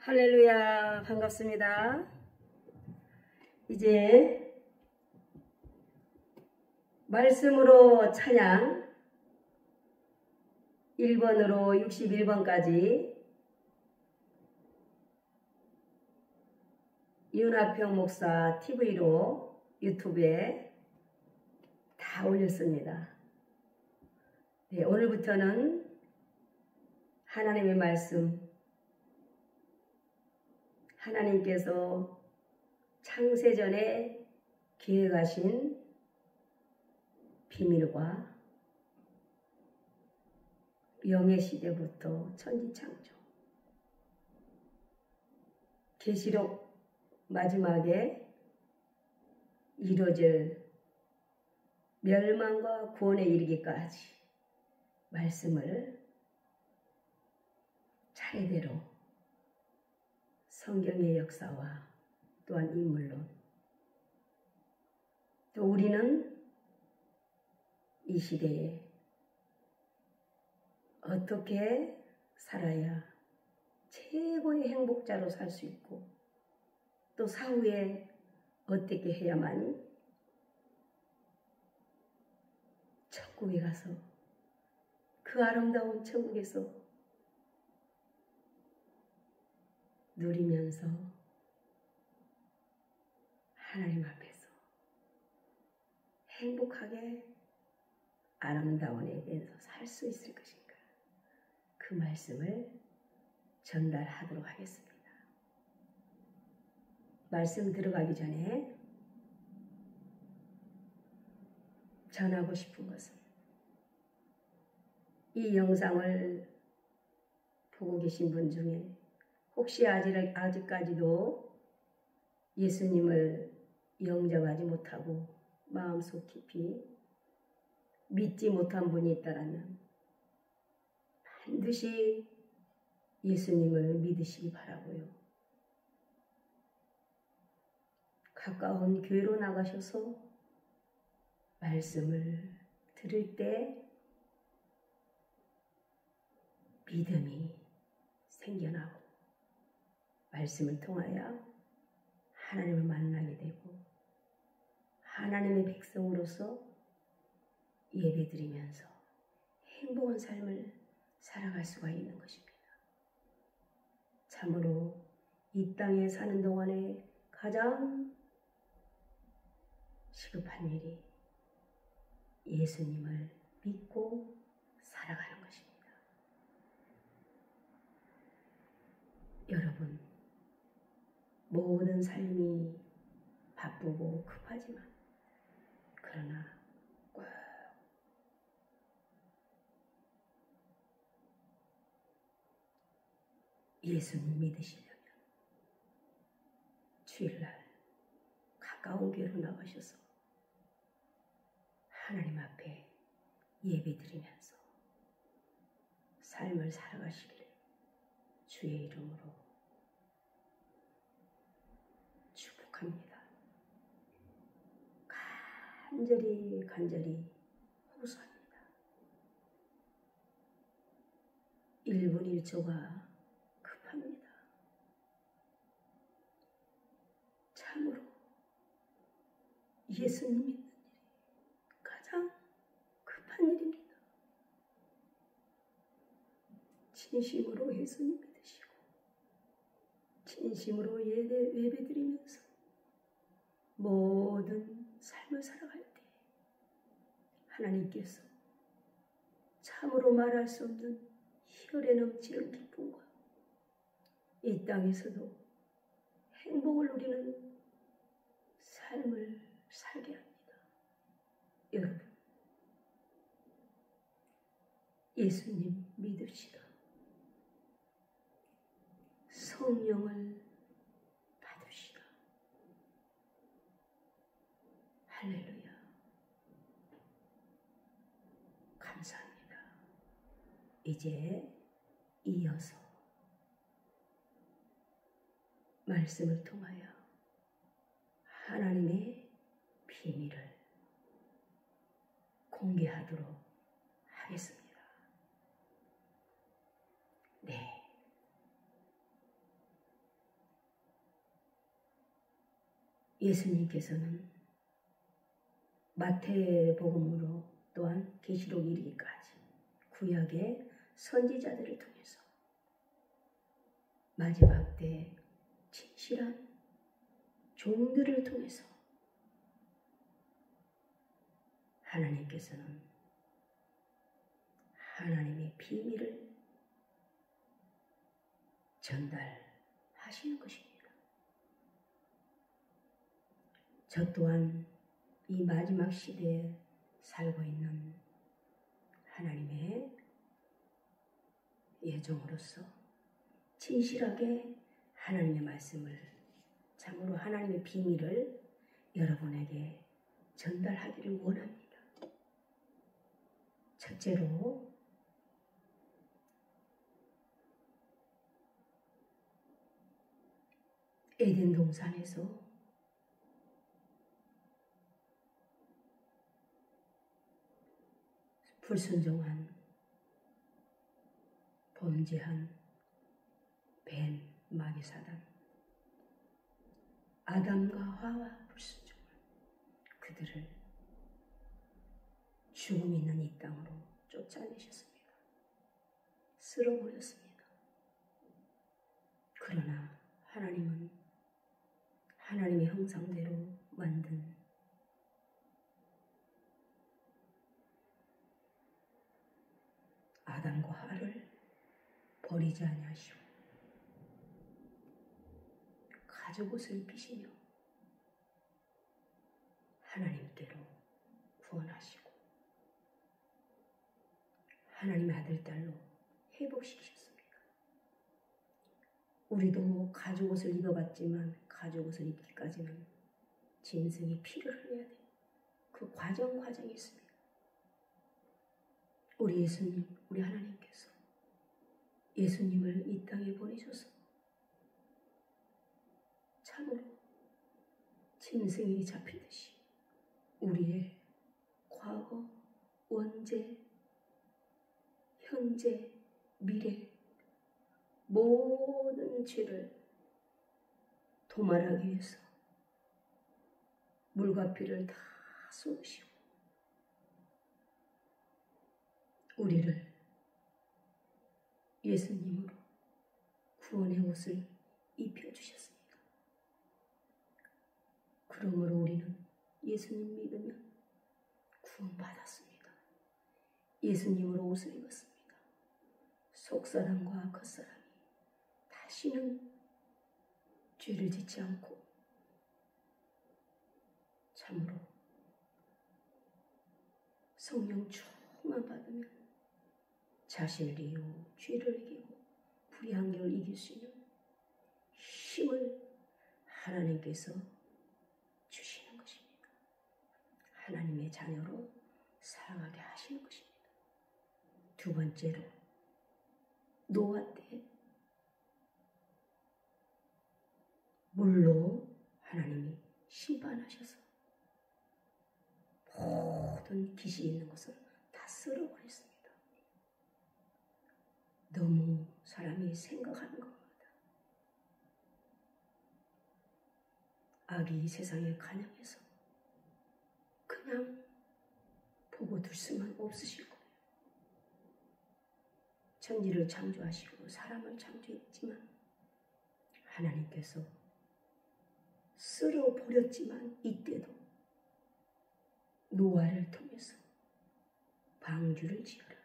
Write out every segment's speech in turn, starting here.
할렐루야, 반갑습니다. 이제 말씀으로 찬양 1번으로 61번까지 윤하평 목사 TV로 유튜브에 다 올렸습니다. 네, 오늘부터는 하나님의 말씀, 하나님께서 창세전에 계획하신 비밀과 영의 시대부터 천지창조, 계시록 마지막에 이루어질 멸망과 구원에 이르기까지 말씀을 차례대로 성경의 역사와 또한 인물론, 또 우리는 이 시대에 어떻게 살아야 최고의 행복자로 살 수 있고 또 사후에 어떻게 해야만이 천국에 가서 그 아름다운 천국에서 누리면서 하나님 앞에서 행복하게 아름다운 에덴에서 살 수 있을 것인가, 그 말씀을 전달하도록 하겠습니다. 말씀 들어가기 전에 전하고 싶은 것은, 이 영상을 보고 계신 분 중에 혹시 아직까지도 예수님을 영접하지 못하고 마음속 깊이 믿지 못한 분이 있다면 반드시 예수님을 믿으시기 바라고요. 가까운 교회로 나가셔서 말씀을 들을 때 믿음이 생겨나고 말씀을 통하여 하나님을 만나게 되고 하나님의 백성으로서 예배드리면서 행복한 삶을 살아갈 수가 있는 것입니다. 참으로 이 땅에 사는 동안에 가장 시급한 일이 예수님을 믿고 살아가는 것입니다. 여러분, 모든 삶이 바쁘고 급하지만 그러나 꼭 예수님 믿으시려면 주일날 가까운 교회로 나가셔서 하나님 앞에 예배드리면서 삶을 살아가시기를 주의 이름으로 축복합니다. 간절히 호소합니다. 1분 1초가 급합니다. 참으로 예수님 믿는 일이 가장 급한 일입니다. 진심으로 예수님 믿으시고 진심으로 예배드리면서 모든 삶을 살아갈 때 하나님께서 참으로 말할 수 없는 혈에 넘치는 기쁨과 이 땅에서도 행복을 누리는 삶을 살게 합니다. 여러분, 예수님 믿읍시다. 성령을 받으시다. 할렐루야. 감사합니다. 이제 이어서 말씀을 통하여 하나님의 비밀을 공개하도록 하겠습니다. 네. 예수님께서는 마태복음으로 또한 계시록 이르기까지 구약의 선지자들을 통해서 마지막 때 진실한 종들을 통해서 하나님께서는 하나님의 비밀을 전달하시는 것입니다. 저 또한 이 마지막 시대에 살고 있는 하나님의 예정으로서 진실하게 하나님의 말씀을, 참으로 하나님의 비밀을 여러분에게 전달하기를 원합니다. 첫째로 에덴 동산에서 불순종한, 범죄한 뱀, 마귀 사단, 아담과 하와 불순종한 그들을 죽음 있는 이 땅으로 쫓아내셨습니다. 쓸어버렸습니다. 그러나 하나님은 하나님의 형상대로 만든 아담과 하와를 버리지 아니하시고 가죽옷을 입히시며 하나님께로 구원하시고 하나님의 아들, 딸로 회복시키셨습니다. 우리도 가죽옷을 입어봤지만 가죽옷을 입기까지는 짐승이 피를 흘려야 돼요. 그 과정이 있습니다. 우리 예수님, 우리 하나님께서 예수님을 이 땅에 보내셔서 참으로 짐승이 잡히듯이 우리의 과거, 원죄, 현재, 미래 모든 죄를 도말하기 위해서 물과 피를 다 쏟으시고 우리를 예수님으로 구원의 옷을 입혀주셨습니다. 그러므로 우리는 예수님 믿으면 구원받았습니다. 예수님으로 옷을 입었습니다. 속사람과 겉사람이 다시는 죄를 짓지 않고 참으로 성령 충만 받으면 자신을 이기고 죄를 이기고 불의한 결을 이길 수 있는 힘을 하나님께서 주시는 것입니다. 하나님의 자녀로 살아가게 하시는 것입니다. 두 번째로 노아 때 물로 하나님이 심판하셔서 모든 기시 있는 것을 다 쓸어버렸습니다. 너무 사람이 생각하는 것보다 악이 세상에 간영해서 그냥 보고 둘 수만 없으실 거예요. 천지를 창조하시고 사람을 창조했지만 하나님께서 쓸어버렸지만 이때도 노아를 통해서 방주를 지어라.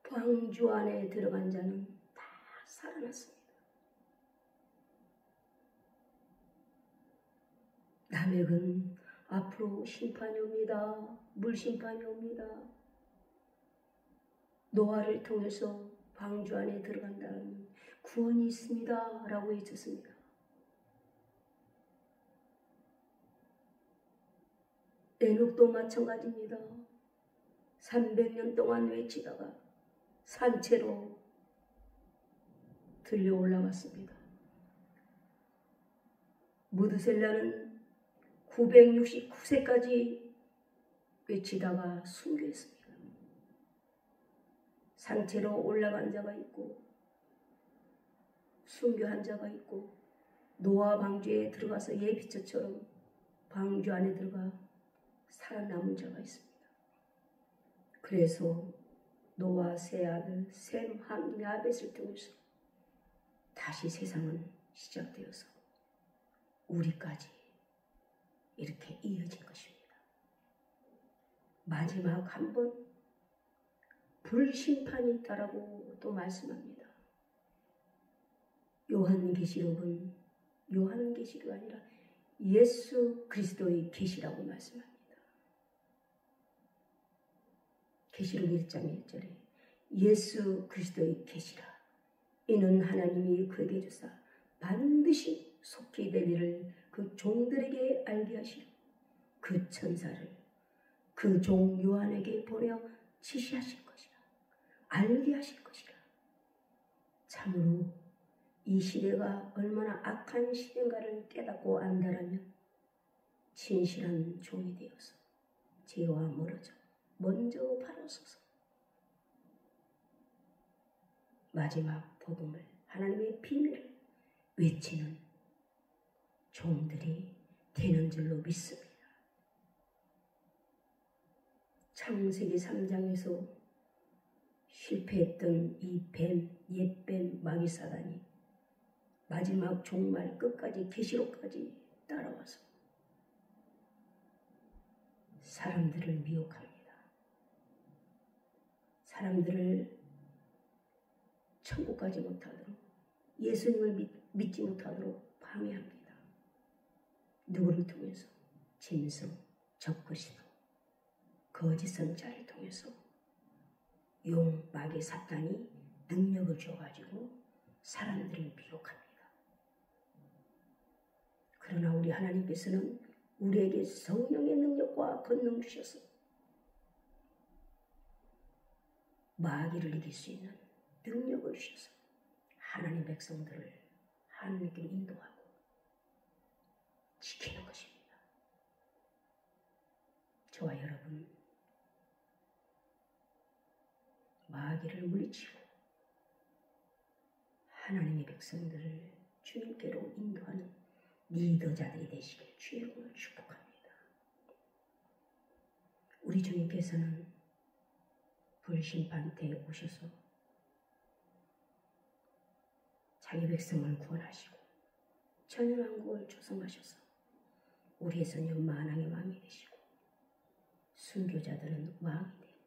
방주 안에 들어간 자는 다 살아났습니다. 남에겐 앞으로 심판이 옵니다. 물심판이 옵니다. 노아를 통해서 방주 안에 들어간다는 구원이 있습니다. 라고 해줬습니다. 에녹도 마찬가지입니다. 300년 동안 외치다가 산채로 들려 올라갔습니다. 무드셀라는 969세까지 외치다가 순교했습니다. 산채로 올라간 자가 있고 순교한 자가 있고 노아 방주에 들어가서 예비처처럼 방주 안에 들어가 살아남은 자가 있습니다. 그래서 노아 세 아들 셈, 함, 야벳을 통해서 다시 세상은 시작되어서 우리까지 이렇게 이어진 것입니다. 마지막 한 번 불심판이 있다라고 또 말씀합니다. 요한계시록은 요한계시록이 아니라 예수 그리스도의 계시라고 말씀합니다. 계시록 1장 1절에 예수 그리스도의 계시라. 이는 하나님이 그에게 주사 반드시 속히 될 일을 그 종들에게 알게 하시려 그 천사를 그 종 요한에게 보내어 지시하실 것이라. 알게 하실 것이라. 참으로 이 시대가 얼마나 악한 시대인가를 깨닫고 안다라면 진실한 종이 되어서 죄와 멀어져 먼저 바로 서서 마지막 복음을 하나님의 비밀을 외치는 종들이 되는 줄로 믿습니다. 창세기 3장에서 실패했던 이 뱀, 옛뱀, 마귀사단이 마지막 종말 끝까지 계시록까지 따라와서 사람들을 미혹합니다. 사람들을 천국 가지 못하도록 예수님을 믿지 못하도록 방해합니다. 누구를 통해서? 짐승, 적그리스도, 거짓 선자를 통해서 용, 마귀, 사탄이 능력을 줘가지고 사람들을 미혹합니다. 그러나 우리 하나님께서는 우리에게 성령의 능력과 권능 주셔서 마귀를 이길 수 있는 능력을 주셔서 하나님 백성들을 하나님께 인도하고 지키는 것입니다. 저와 여러분, 마귀를 물리치고 하나님의 백성들을 주님께로 인도하는 리더자들이 되시길 주의 이름으로 축복합니다. 우리 주님께서는 불심판 때에 오셔서 자기 백성을 구원하시고 천연왕국을 조성하셔서 우리에서는 만왕의 왕이 되시고 순교자들은 왕이 되고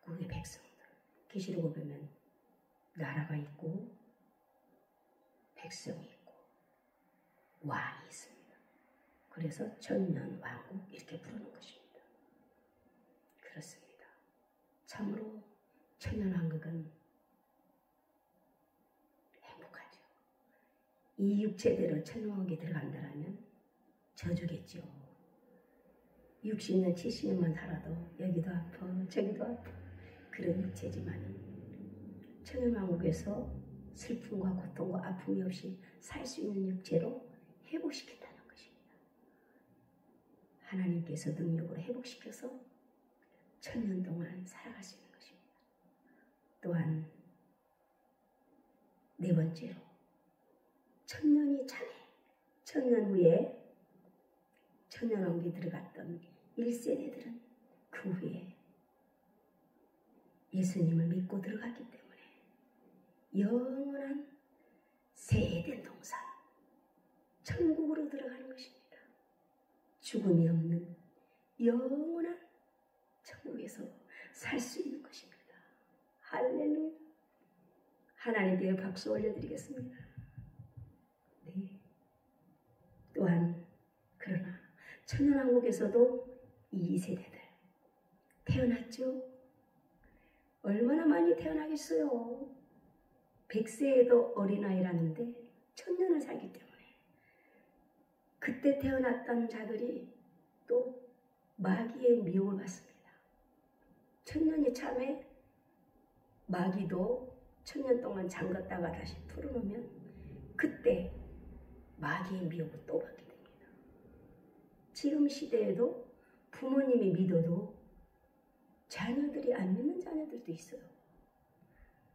그의 백성들 계시록을 보면 나라가 있고 백성이 있고 왕이 있습니다. 그래서 천년왕국 이렇게 부르는 것입니다. 그렇습니다. 참으로 천년왕국은 행복하죠. 이 육체대로 천년왕국에 들어간다면 저주겠죠. 60년, 70년만 살아도 여기도 아파, 저기도 아파. 그런 육체지만은 천년왕국에서 슬픔과 고통과 아픔이 없이 살 수 있는 육체로 회복시킨다는 것입니다. 하나님께서 능력으로 회복시켜서 천년 동안 살아갈 수 있는 것입니다. 또한 네 번째로 천년이 차네. 천년 후에 천년왕국에 들어갔던 1세대들은 그 후에 예수님을 믿고 들어갔기 때문에 영원한 새해된 동산 천국으로 들어가는 것입니다. 죽음이 없는 영원한 천국에서 살 수 있는 것입니다. 할렐루야. 하나님께 박수 올려드리겠습니다. 네. 또한 그러나 천년왕국에서도 이 세대들 태어났죠. 얼마나 많이 태어나겠어요. 100세에도 어린아이라는데 천년을 살기 때문에 그때 태어났던 자들이 또 마귀의 미혹을 받습니다. 천년이 참에 마귀도 천년 동안 잠갔다가 다시 풀어놓으면 그때 마귀의 미혹을 또 받게 됩니다. 지금 시대에도 부모님이 믿어도 자녀들이 안 믿는 자녀들도 있어요.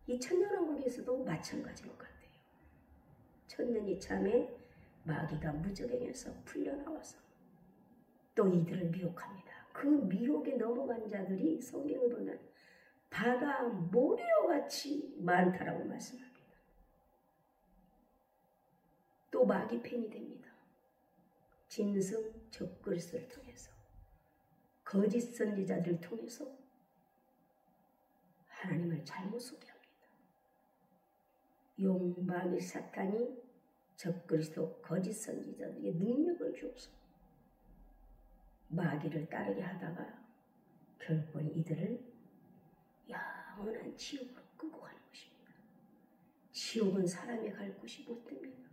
이 천년왕국에서도 마찬가지인 것 같아요. 천년이 참에 마귀가 무적행에서 풀려나와서 또 이들을 미혹합니다. 그 미혹에 넘어간 자들이 성경을 보면 바다 모래같이 많다라고 말씀합니다. 또 마귀 팬이 됩니다. 짐승 적그리스도를 통해서 거짓 선지자들을 통해서 하나님을 잘못 소개합니다. 용마귀 사탄이 적그리스도 거짓 선지자들에게 능력을 주어서 마귀를 따르게 하다가 결국은 이들을 영원한 지옥으로 끌고 가는 것입니다. 지옥은 사람이 갈 곳이 못 됩니다.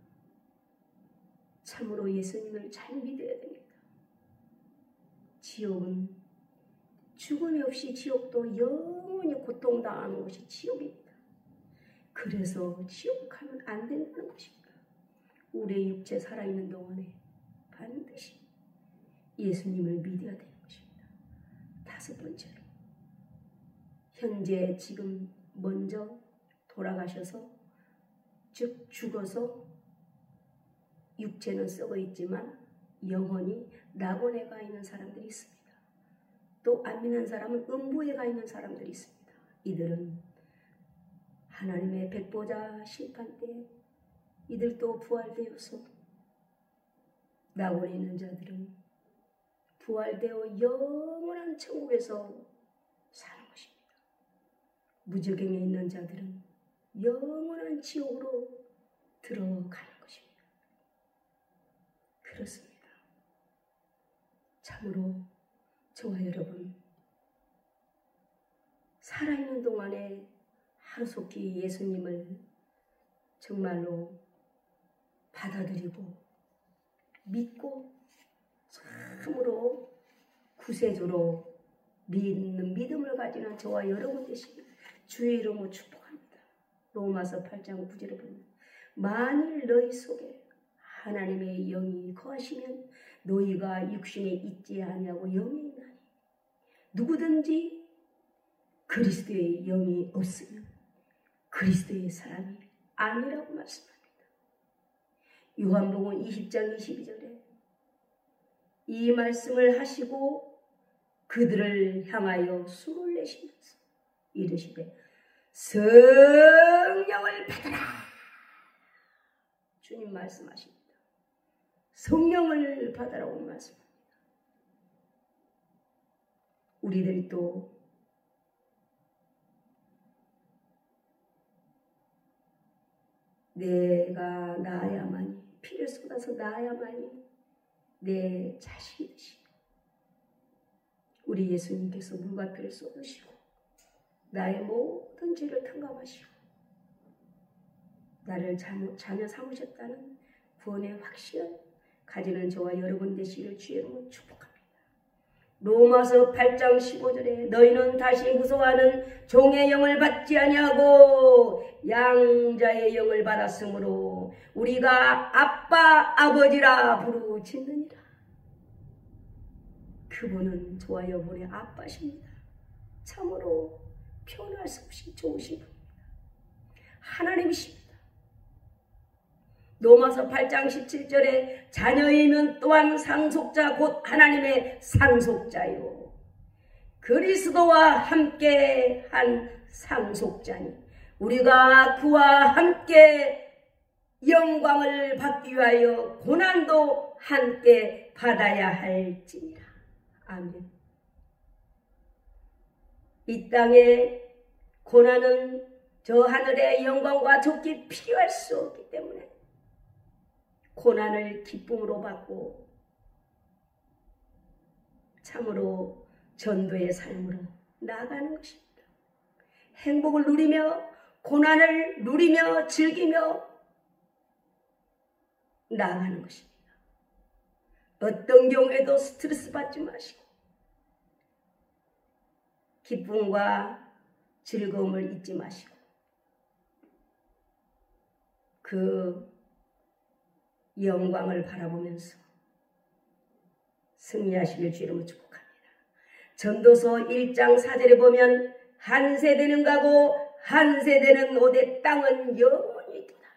참으로 예수님을 잘 믿어야 됩니다. 지옥은 죽음이 없이 지옥도 영원히 고통당하는 것이 지옥입니다. 그래서 지옥 가면 안 된다는 것입니다. 우리의 육체 살아있는 동안에 반드시 예수님을 믿어야 되는 것입니다. 다섯 번째로 현재 지금 먼저 돌아가셔서 즉 죽어서 육체는 썩어 있지만 영혼이 낙원에 가 있는 사람들이 있습니다. 또 안 믿는 사람은 음부에 가 있는 사람들이 있습니다. 이들은 하나님의 백보자 심판 때 이들도 부활되어서 낙원에 있는 자들은 부활되어 영원한 천국에서 사는 것입니다. 무적행에 있는 자들은 영원한 지옥으로 들어가는 것입니다. 그렇습니다. 참으로 저와 여러분 살아있는 동안에 하루속히 예수님을 정말로 받아들이고 믿고 참으로 구세주로 믿는 믿음을 가지는 저와 여러분 되시길 주의 이름으로 축복합니다. 로마서 8장 9절에 보면 만일 너희 속에 하나님의 영이 거하시면 너희가 육신에 있지 아니하고 영에 있나니 누구든지 그리스도의 영이 없으면 그리스도의 사람이 아니라고 말씀합니다. 요한복음 20장 22절에 이 말씀을 하시고 그들을 향하여 숨을 내쉬면서 이르시되 성령을 받아라. 주님 말씀하십니다. 성령을 받아라고 말씀합니다. 우리들이 또 내가 나아야만이 피를 쏟아서 나아야만이 내 자식이 되시고 우리 예수님께서 물과 피를 쏟으시고 나의 모든 죄를 탕감하시고 나를 자녀 삼으셨다는 구원의 확신을 가지는 저와 여러분 되시기를 주의 이름으로 축복합니다. 로마서 8장 15절에 너희는 다시 무서워하는 종의 영을 받지 아니하고 양자의 영을 받았으므로 우리가 아빠 아버지라 부르짖느니라. 그분은 저와 여러분의 아빠십니다. 참으로 표현할 수 없이 좋으신 분입니다. 하나님이십니다. 로마서 8장 17절에 자녀이면 또한 상속자 곧 하나님의 상속자요 그리스도와 함께 한 상속자니 우리가 그와 함께 영광을 받기 위하여 고난도 함께 받아야 할지니라. 아멘. 이 땅의 고난은 저 하늘의 영광과 좋기 필요할 수 없기 때문에 고난을 기쁨으로 받고 참으로 전도의 삶으로 나아가는 것입니다. 행복을 누리며 고난을 누리며 즐기며 나아가는 것입니다. 어떤 경우에도 스트레스 받지 마시고 기쁨과 즐거움을 잊지 마시고 그 영광을 바라보면서 승리하시길 주 이름으로 축복합니다. 전도서 1장 4절에 보면 한 세대는 가고 한 세대는 오되 땅은 영원히 있도다.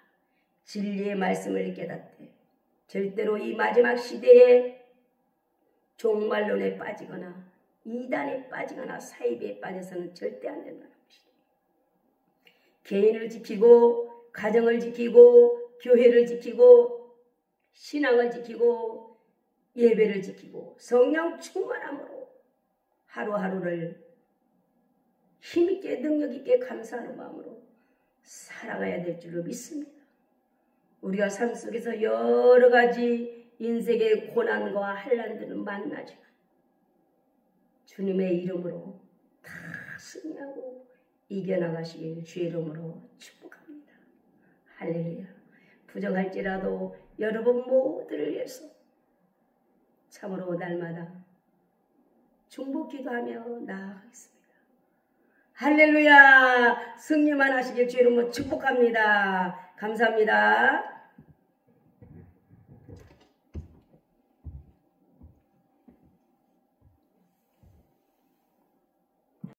진리의 말씀을 깨닫되 절대로 이 마지막 시대에 종말론에 빠지거나 이단에 빠지거나 사이비에 빠져서는 절대 안 된다는 것이다. 개인을 지키고 가정을 지키고 교회를 지키고 신앙을 지키고 예배를 지키고 성령 충만함으로 하루하루를 힘있게 능력있게 감사하는 마음으로 살아가야 될 줄로 믿습니다. 우리가 삶 속에서 여러 가지 인생의 고난과 한란들은 만나지만 주님의 이름으로 다 승리하고 이겨나가시길 주의 이름으로 축복합니다. 할렐루야. 부족할지라도 여러분 모두를 위해서 참으로 날마다 중보 기도하며 나아가겠습니다. 할렐루야. 승리만 하시길 주의 이름으로 축복합니다. 감사합니다.